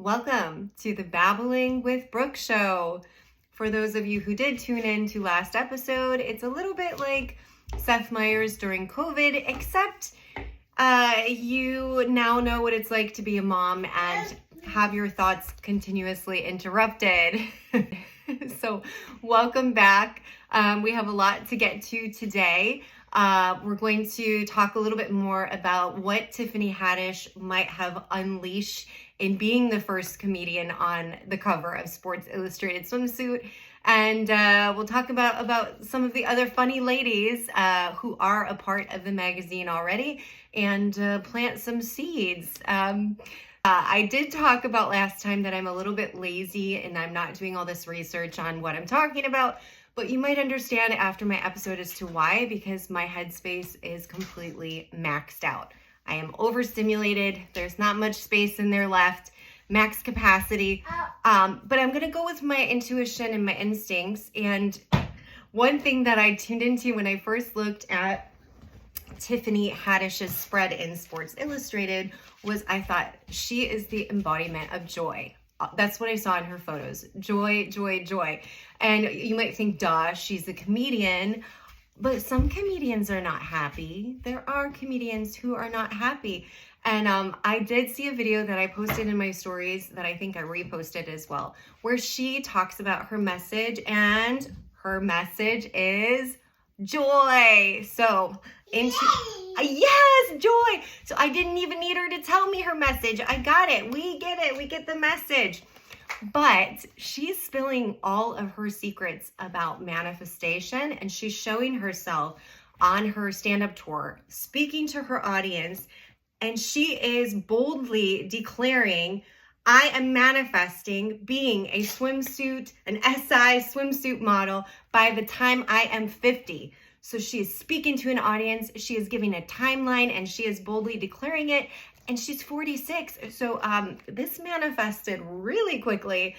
Welcome to the Babbling with Brooke Show. For those of you who did tune in to last episode, it's a little bit like Seth Meyers during COVID, except you now know what it's like to be a mom and have your thoughts continuously interrupted. So welcome back. We have a lot to get to today. We're going to talk a little bit more about what Tiffany Haddish might have unleashed in being the first comedian on the cover of Sports Illustrated Swimsuit. And we'll talk about some of the other funny ladies who are a part of the magazine already and plant some seeds. I did talk about last time that I'm a little bit lazy and I'm not doing all this research on what I'm talking about, but you might understand after my episode as to why, because my headspace is completely maxed out. I am overstimulated. There's not much space in there left, max capacity. But I'm gonna go with my intuition and my instincts. And one thing that I tuned into when I first looked at Tiffany Haddish's spread in Sports Illustrated was I thought she is the embodiment of joy. That's what I saw in her photos. Joy, joy, joy. And you might think, duh, she's a comedian. But some comedians are not happy. There are comedians who are not happy. And I did see a video that I posted in my stories that I think I reposted as well, where she talks about her message, and her message is joy. So yes, joy. So I didn't even need her to tell me her message. I got it. We get it. We get the message. But she's spilling all of her secrets about manifestation, and she's showing herself on her stand-up tour, speaking to her audience, and she is boldly declaring, I am manifesting being a swimsuit, an SI swimsuit model by the time I am 50. So she is speaking to an audience, she is giving a timeline, and she is boldly declaring it. And she's 46. So this manifested really quickly.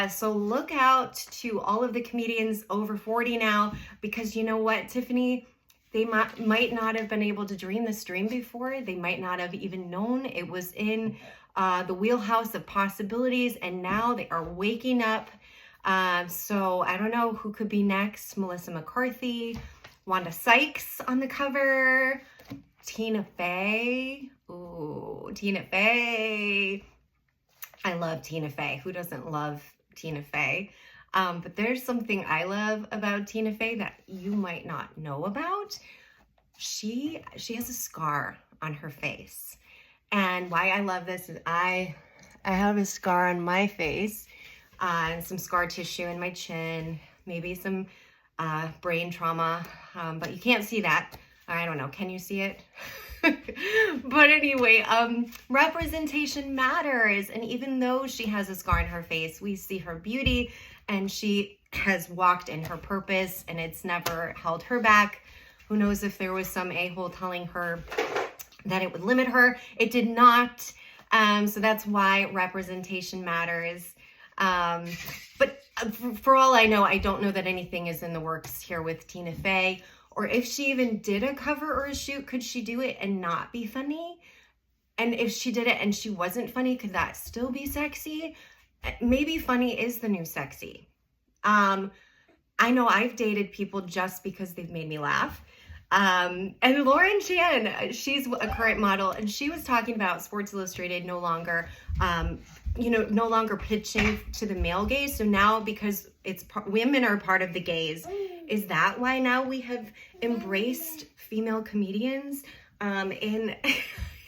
So look out to all of the comedians over 40 now, because you know what, Tiffany, they might not have been able to dream this dream before. They might not have even known it was in the wheelhouse of possibilities. And now they are waking up. So I don't know who could be next. Melissa McCarthy, Wanda Sykes on the cover, Tina Faye. Ooh, Tina Faye. I love Tina Faye. Who doesn't love Tina Faye? But there's something I love about Tina Faye that you might not know about. She has a scar on her face. And why I love this is I have a scar on my face, and some scar tissue in my chin, maybe some brain trauma, but you can't see that. I don't know. Can you see it? But anyway, representation matters. And even though she has a scar on her face, we see her beauty, and she has walked in her purpose, and it's never held her back. Who knows if there was some a-hole telling her that it would limit her. It did not. So that's why representation matters. But for all I know, I don't know that anything is in the works here with Tina Faye. Or if she even did a cover or a shoot, could she do it and not be funny? And if she did it and she wasn't funny, could that still be sexy? Maybe funny is the new sexy. I know I've dated people just because they've made me laugh. And Lauren Chan, she's a current model, and she was talking about Sports Illustrated no longer pitching to the male gaze. So now, because women are part of the gaze, is that why now we have embraced female comedians in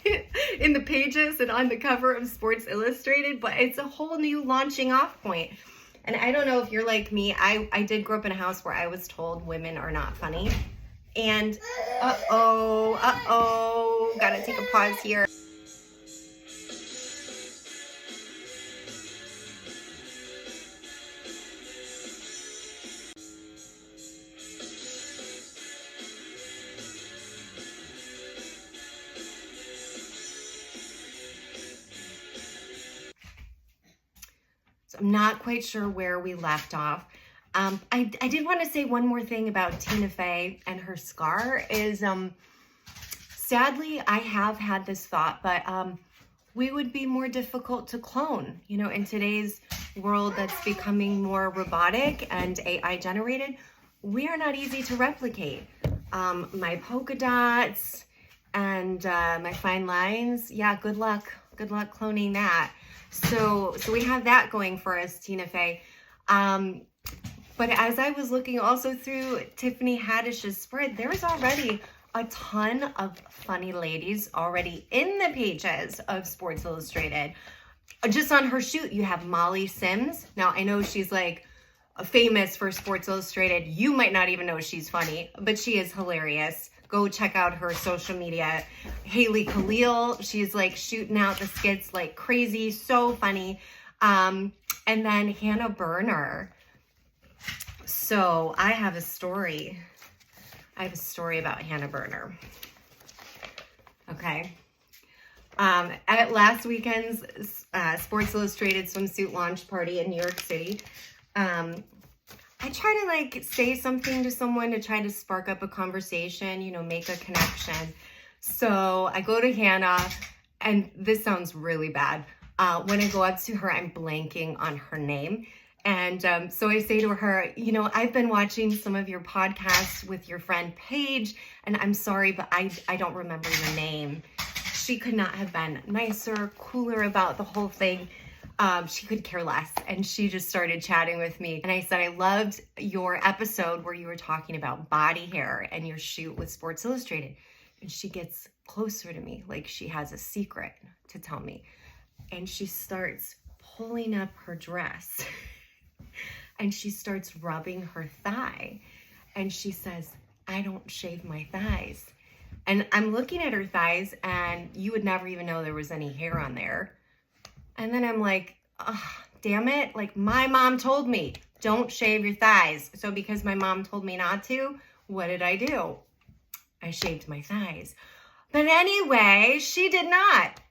the pages and on the cover of Sports Illustrated? But it's a whole new launching off point. And I don't know if you're like me. I did grow up in a house where I was told women are not funny. And gotta take a pause here. So I'm not quite sure where we left off. I did want to say one more thing about Tina Faye and her scar is, sadly, I have had this thought, but we would be more difficult to clone. You know, in today's world that's becoming more robotic and AI generated, we are not easy to replicate. My polka dots and my fine lines, yeah, good luck cloning that. So we have that going for us, Tina Faye. But as I was looking also through Tiffany Haddish's spread, there's already a ton of funny ladies already in the pages of Sports Illustrated. Just on her shoot, you have Molly Sims. Now, I know she's like famous for Sports Illustrated. You might not even know she's funny, but she is hilarious. Go check out her social media. Haley Khalil, she's like shooting out the skits like crazy, so funny. And then Hannah Berner. So I have a story. About Hannah Berner. Okay. At last weekend's Sports Illustrated Swimsuit launch party in New York City, I try to like say something to someone to try to spark up a conversation, you know, make a connection. So I go to Hannah, and this sounds really bad. When I go up to her, I'm blanking on her name. And so I say to her, you know, I've been watching some of your podcasts with your friend Paige, and I'm sorry, but I don't remember your name. She could not have been nicer, cooler about the whole thing. She could care less. And she just started chatting with me. And I said, I loved your episode where you were talking about body hair and your shoot with Sports Illustrated. And she gets closer to me, like she has a secret to tell me. And she starts pulling up her dress. And she starts rubbing her thigh. And she says, I don't shave my thighs. And I'm looking at her thighs, and you would never even know there was any hair on there. And then I'm like, oh, damn it. Like, my mom told me, don't shave your thighs. So because my mom told me not to, what did I do? I shaved my thighs. But anyway, she did not.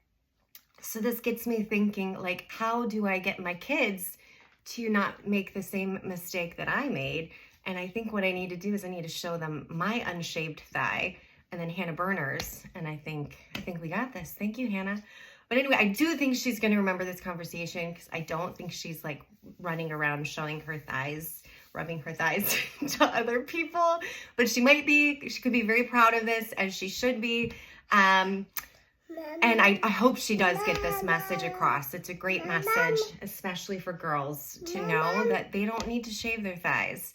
So this gets me thinking, like, how do I get my kids to not make the same mistake that I made? And I think what I need to do is I need to show them my unshaved thigh and then Hannah Berner's. And I think we got this. Thank you, Hannah. But anyway, I do think she's going to remember this conversation, because I don't think she's like running around showing her thighs, rubbing her thighs to other people. But she might be. She could be very proud of this, as she should be. And I hope she does get this message across. It's a great message, especially for girls, to know that they don't need to shave their thighs.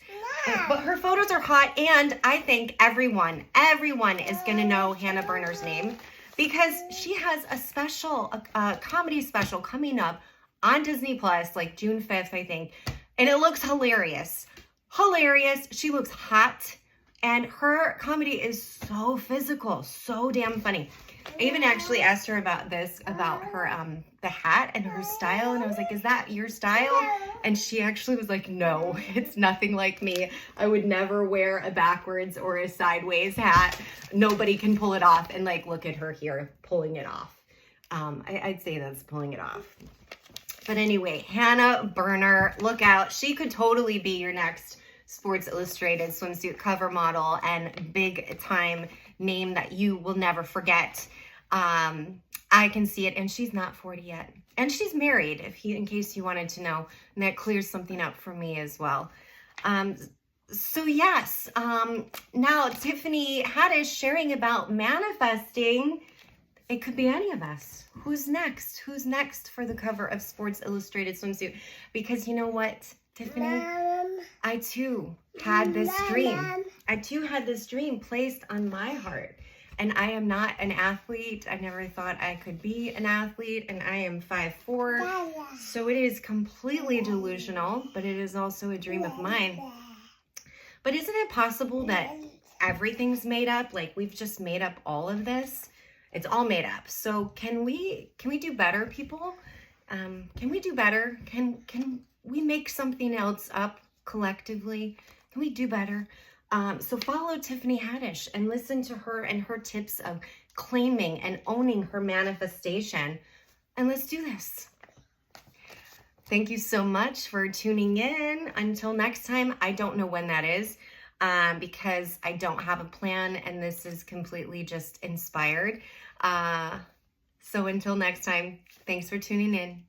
But her photos are hot, and I think everyone is going to know Hannah Berner's name, because she has a special, a comedy special coming up on Disney Plus, like June 5th, I think. And it looks hilarious. Hilarious. She looks hot. And her comedy is so physical, so damn funny. I even actually asked her about this, about her, the hat and her style. And I was like, is that your style? And she actually was like, no, it's nothing like me. I would never wear a backwards or a sideways hat. Nobody can pull it off. And like, look at her here, pulling it off. I'd say that's pulling it off. But anyway, Hannah Berner, look out. She could totally be your next Sports Illustrated swimsuit cover model, and big time name that you will never forget. I can see it, and she's not 40 yet, and she's married, in case you wanted to know, and that clears something up for me as well. So yes, now Tiffany Haddish sharing about manifesting. It could be any of us. Who's next? Who's next for the cover of Sports Illustrated Swimsuit? Because you know what, Tiffany? I too had this dream. I too had this dream placed on my heart. And I am not an athlete. I never thought I could be an athlete. And I am 5'4". So it is completely delusional, but it is also a dream of mine. But isn't it possible that everything's made up? Like, we've just made up all of this? It's all made up. So can we do better, people? Can we do better? Can we make something else up collectively? Can we do better? So follow Tiffany Haddish and listen to her and her tips of claiming and owning her manifestation. And let's do this. Thank you so much for tuning in. Until next time, I don't know when that is, because I don't have a plan, and this is completely just inspired. So until next time, thanks for tuning in.